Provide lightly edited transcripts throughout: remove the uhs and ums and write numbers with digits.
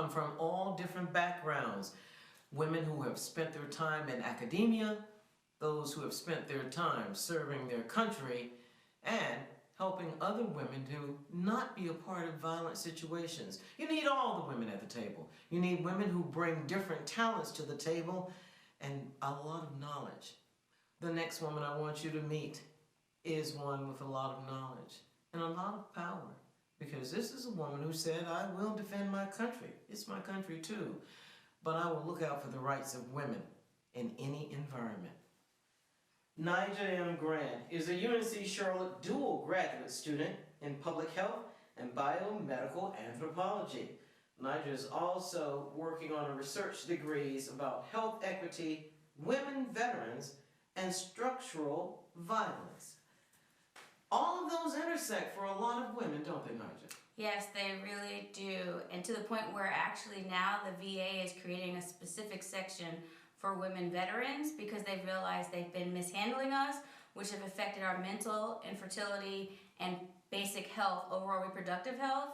come from all different backgrounds. Women who have spent their time in academia, those who have spent their time serving their country, and helping other women to not be a part of violent situations. You need all the women at the table. You need women who bring different talents to the table and a lot of knowledge. The next woman I want you to meet is one with a lot of knowledge and a lot of power, because this is a woman who said, I will defend my country. It's my country too, but I will look out for the rights of women in any environment. Nyja M is a UNC Charlotte dual graduate student in public health and biomedical anthropology. Nyja is also working on research degrees about health equity, women veterans, and structural violence. All of those intersect for a lot of women, don't they, Nyja? Yes, they really do. And to the point where actually now the VA is creating a specific section for women veterans because they've realized they've been mishandling us, which have affected our mental, infertility, and basic health, overall reproductive health,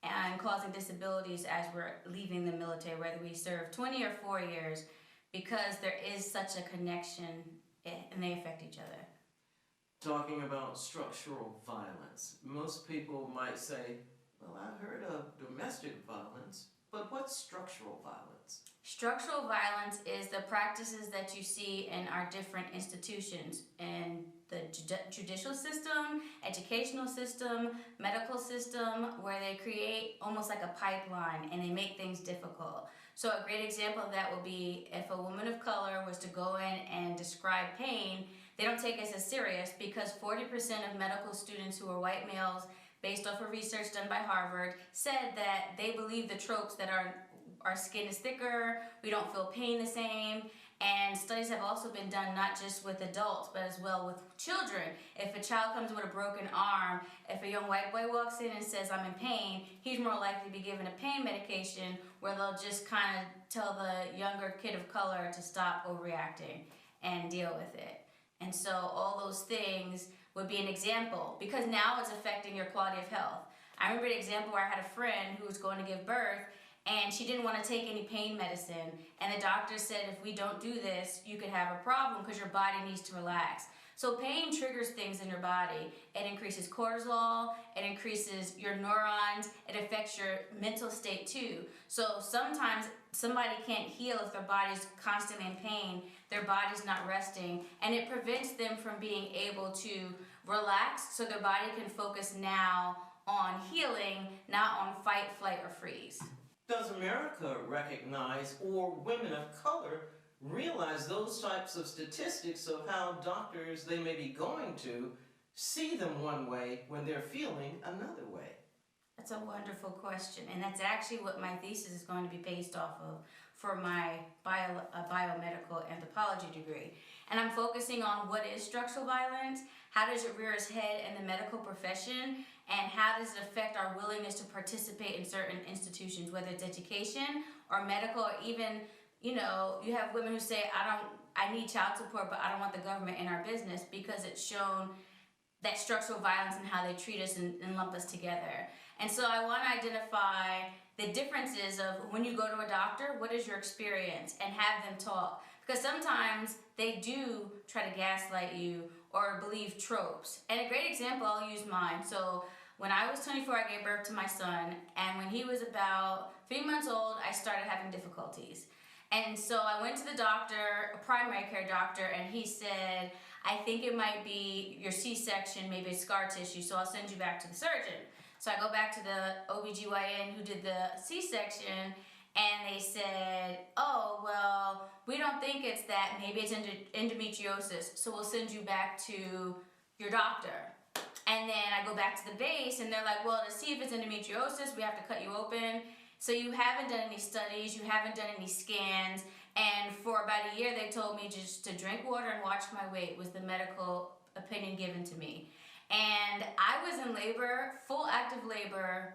and causing disabilities as we're leaving the military, whether we serve 20 or 4 years, because there is such a connection and they affect each other. Talking about structural violence, most people might say, well, I've heard of domestic violence, but what's structural violence? Structural violence is the practices that you see in our different institutions, in the judicial system, educational system, medical system, where they create almost like a pipeline and they make things difficult. So a great example of that would be if a woman of color was to go in and describe pain, they don't take us as serious because 40% of medical students who are white males, based off of research done by Harvard, said that they believe the tropes that our skin is thicker, we don't feel pain the same, and studies have also been done not just with adults but as well with children. If a child comes with a broken arm, if a young white boy walks in and says, I'm in pain, he's more likely to be given a pain medication where they'll just kind of tell the younger kid of color to stop overreacting and deal with it. And so all those things would be an example, because now it's affecting your quality of health. I remember an example where I had a friend who was going to give birth and she didn't want to take any pain medicine, and the doctor said, if we don't do this, you could have a problem because your body needs to relax. So pain triggers things in your body. It increases cortisol, it increases your neurons, it affects your mental state too. So sometimes somebody can't heal if their body's constantly in pain, their body's not resting, and it prevents them from being able to relax so their body can focus now on healing, not on fight, flight, or freeze. Does America recognize, or women of color realize those types of statistics of how doctors they may be going to see them one way when they're feeling another way? That's a wonderful question, and that's actually what my thesis is going to be based off of for my biomedical anthropology degree. And I'm focusing on what is structural violence, how does it rear its head in the medical profession, and how does it affect our willingness to participate in certain institutions, whether it's education or medical, or even, you have women who say, I need child support, but I don't want the government in our business, because it's shown that structural violence and how they treat us and lump us together. And so I want to identify the differences of when you go to a doctor, what is your experience, and have them talk. Because sometimes they do try to gaslight you or believe tropes. And a great example, I'll use mine. So when I was 24, I gave birth to my son, and when he was about 3 months old, I started having difficulties. And so I went to the doctor, a primary care doctor, and he said, I think it might be your C-section, maybe it's scar tissue, so I'll send you back to the surgeon. So I go back to the OBGYN who did the C-section, and they said, oh, well, we don't think it's that, maybe it's endometriosis, so we'll send you back to your doctor. And then I go back to the base, and they're like, well, to see if it's endometriosis, we have to cut you open. So you haven't done any studies, you haven't done any scans, and for about a year they told me just to drink water and watch my weight was the medical opinion given to me. And I was in labor, full active labor,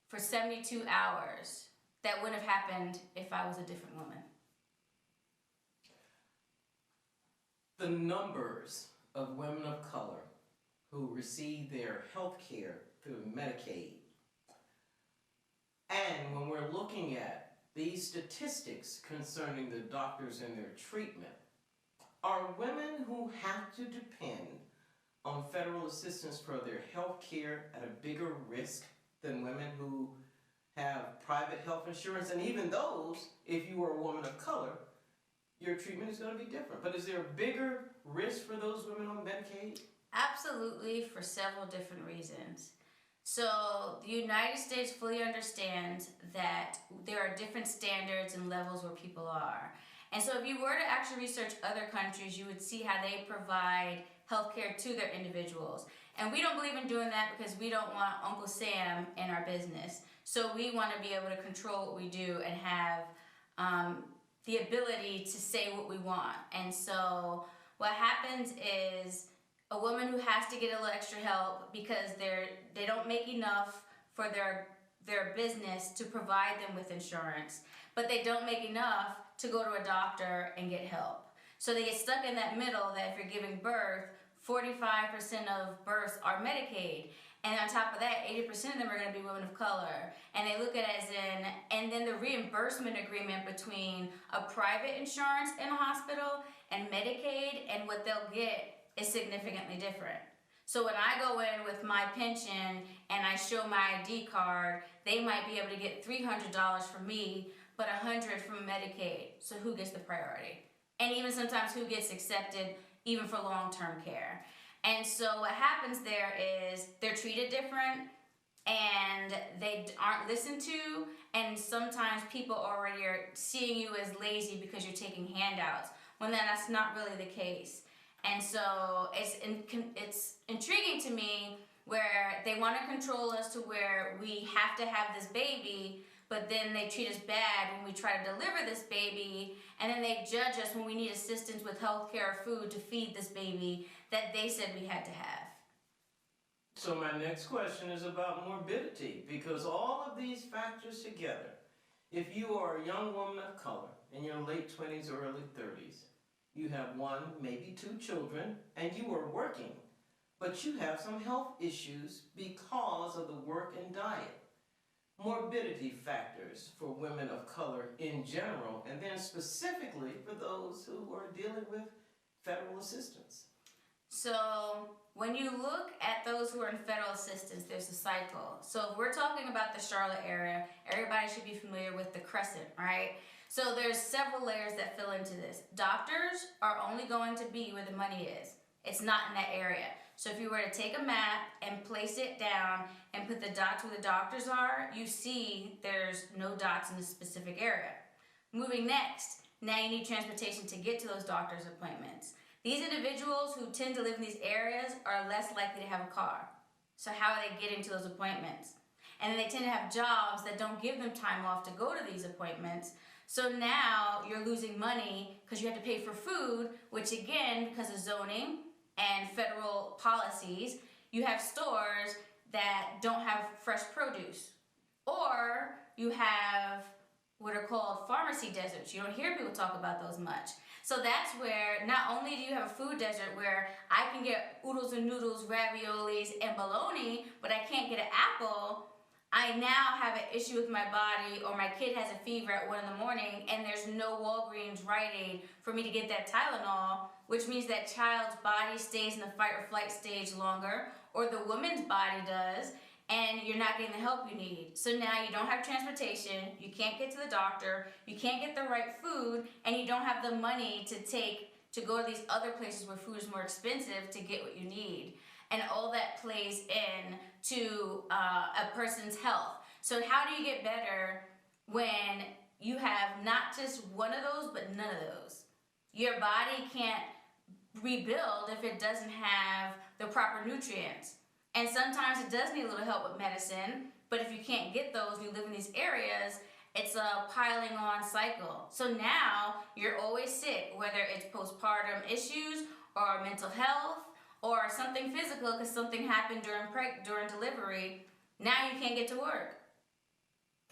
for 72 hours. That wouldn't have happened if I was a different woman. The numbers of women of color who receive their health care through Medicaid And when we're looking at these statistics concerning the doctors and their treatment, are women who have to depend on federal assistance for their health care at a bigger risk than women who have private health insurance? And even those, if you are a woman of color, your treatment is going to be different. But is there a bigger risk for those women on Medicaid? Absolutely, for several different reasons. So the United States fully understands that there are different standards and levels where people are. And so if you were to actually research other countries, you would see how they provide healthcare to their individuals. And we don't believe in doing that because we don't want Uncle Sam in our business. So we want to be able to control what we do and have the ability to say what we want. And so what happens is a woman who has to get a little extra help because they don't make enough for their business to provide them with insurance, but they don't make enough to go to a doctor and get help. So they get stuck in that middle that if you're giving birth, 45% of births are Medicaid. And on top of that, 80% of them are going to be women of color. And they look at it as in, and then the reimbursement agreement between a private insurance in a hospital and Medicaid and what they'll get is significantly different. So when I go in with my pension and I show my ID card, they might be able to get $300 from me, but $100 from Medicaid. So who gets the priority? And even sometimes who gets accepted even for long-term care. And so what happens there is they're treated different and they aren't listened to, and sometimes people already are seeing you as lazy because you're taking handouts, when that's not really the case. And so it's intriguing to me where they want to control us to where we have to have this baby, but then they treat us bad when we try to deliver this baby, and then they judge us when we need assistance with healthcare or food to feed this baby that they said we had to have. So my next question is about morbidity, because all of these factors together, if you are a young woman of color in your late 20s or early 30s, you have one, maybe two children, and you are working, but you have some health issues because of the work and diet. Morbidity factors for women of color in general, and then specifically for those who are dealing with federal assistance. So when you look at those who are in federal assistance, there's a cycle. So if we're talking about the Charlotte area, everybody should be familiar with the crescent, right? So there's several layers that fill into this. Doctors are only going to be where the money is. It's not in that area. So if you were to take a map and place it down and put the dots where the doctors are, you see there's no dots in a specific area. Moving next, now you need transportation to get to those doctor's appointments. These individuals who tend to live in these areas are less likely to have a car. So how are they getting to those appointments? And then they tend to have jobs that don't give them time off to go to these appointments. So now you're losing money because you have to pay for food, which again, because of zoning and federal policies, you have stores that don't have fresh produce. Or you have what are called pharmacy deserts. You don't hear people talk about those much. So that's where not only do you have a food desert where I can get oodles and noodles, raviolis, and bologna, but I can't get an apple, I now have an issue with my body, or my kid has a fever at 1 a.m. and there's no Walgreens Rite Aid for me to get that Tylenol, which means that child's body stays in the fight or flight stage longer, or the woman's body does, and you're not getting the help you need. So now you don't have transportation, you can't get to the doctor, you can't get the right food, and you don't have the money to go to these other places where food is more expensive to get what you need. And all that plays in to a person's health. So how do you get better when you have not just one of those, but none of those? Your body can't rebuild if it doesn't have the proper nutrients. And sometimes it does need a little help with medicine, but if you can't get those, you live in these areas, it's a piling on cycle. So now you're always sick, whether it's postpartum issues or mental health, or something physical because something happened during delivery. Now you can't get to work.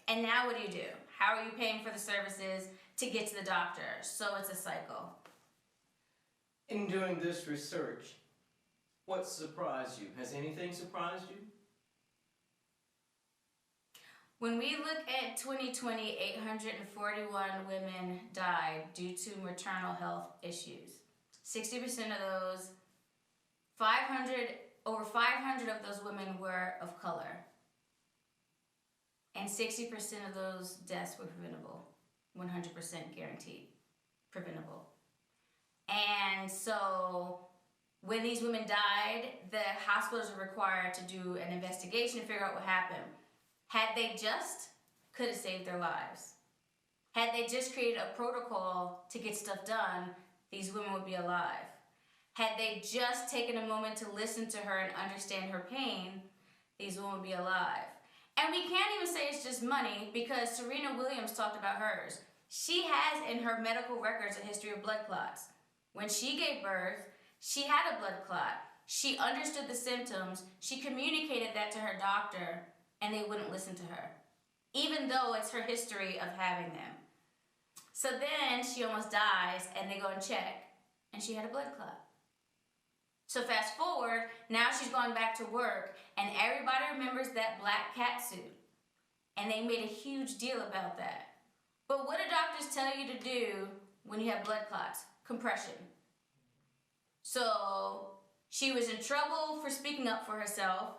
And now what do? How are you paying for the services to get to the doctor? So it's a cycle. In doing this research, what surprised you? Has anything surprised you? When we look at 2020, 841 women died due to maternal health issues. 60% of those, over 500 of those women were of color. And 60% of those deaths were preventable, 100% guaranteed, preventable. And so when these women died, the hospitals were required to do an investigation to figure out what happened. Had they just, could have saved their lives. Had they just created a protocol to get stuff done, these women would be alive. Had they just taken a moment to listen to her and understand her pain, these women would be alive. And we can't even say it's just money, because Serena Williams talked about hers. She has in her medical records a history of blood clots. When she gave birth, she had a blood clot. She understood the symptoms. She communicated that to her doctor, and they wouldn't listen to her, even though it's her history of having them. So then she almost dies, and they go and check, and she had a blood clot. So fast forward, now she's going back to work, and everybody remembers that black cat suit. And they made a huge deal about that. But what do doctors tell you to do when you have blood clots? Compression. So she was in trouble for speaking up for herself,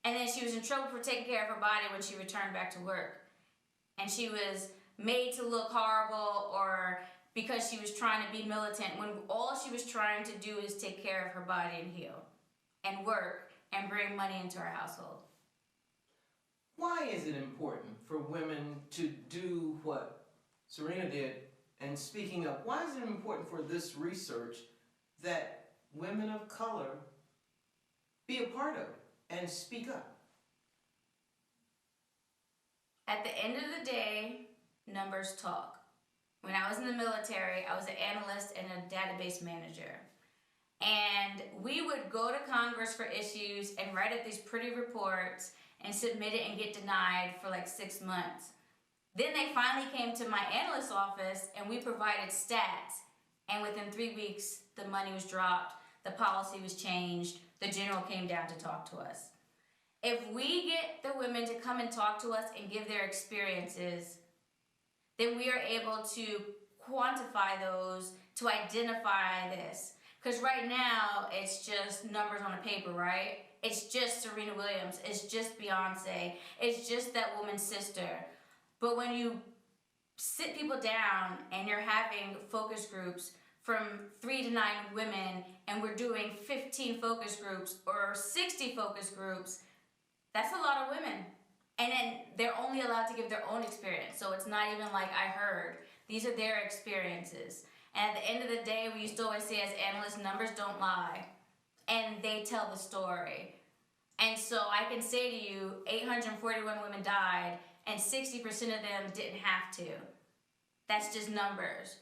and then she was in trouble for taking care of her body when she returned back to work. And she was made to look horrible, or because she was trying to be militant, when all she was trying to do is take care of her body and heal and work and bring money into her household. Why is it important for women to do what Serena did and speaking up? Why is it important for this research that women of color be a part of and speak up? At the end of the day, numbers talk. When I was in the military, I was an analyst and a database manager. And we would go to Congress for issues and write up these pretty reports and submit it and get denied for like 6 months. Then they finally came to my analyst office and we provided stats. And within 3 weeks, the money was dropped, the policy was changed, the general came down to talk to us. If we get the women to come and talk to us and give their experiences, then we are able to quantify those, to identify this. Because right now, it's just numbers on a paper, right? It's just Serena Williams, it's just Beyonce, it's just that woman's sister. But when you sit people down and you're having focus groups from 3 to 9 women, and we're doing 15 focus groups or 60 focus groups, that's a lot of women. And then they're only allowed to give their own experience. So it's not even like I heard. These are their experiences. And at the end of the day, we used to always say as analysts, numbers don't lie. And they tell the story. And so I can say to you, 841 women died, and 60% of them didn't have to. That's just numbers.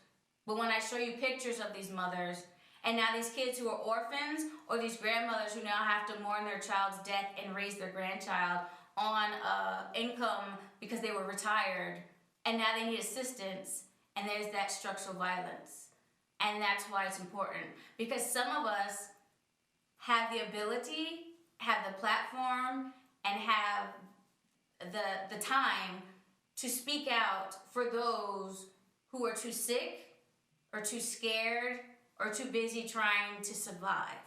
But when I show you pictures of these mothers, and now these kids who are orphans, or these grandmothers who now have to mourn their child's death and raise their grandchild on income because they were retired, and now they need assistance, and there's that structural violence. And that's why it's important, because some of us have the ability, have the platform, and have the time to speak out for those who are too sick, or too scared, or too busy trying to survive.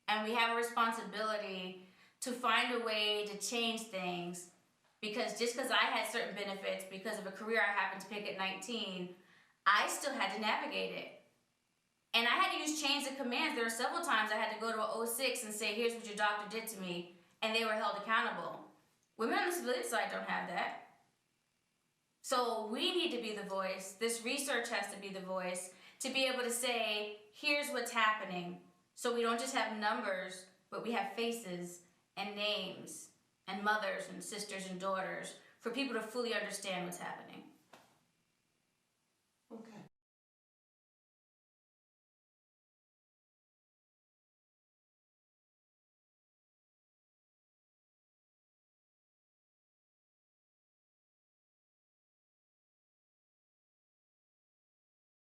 And we have a responsibility to find a way to change things, because just because I had certain benefits because of a career I happened to pick at 19, I still had to navigate it. And I had to use chains of commands. There were several times I had to go to a 06 and say, here's what your doctor did to me, and they were held accountable. Women on the civilian side don't have that. So we need to be the voice. This research has to be the voice to be able to say, here's what's happening. So we don't just have numbers, but we have faces and names and mothers and sisters and daughters for people to fully understand what's happening.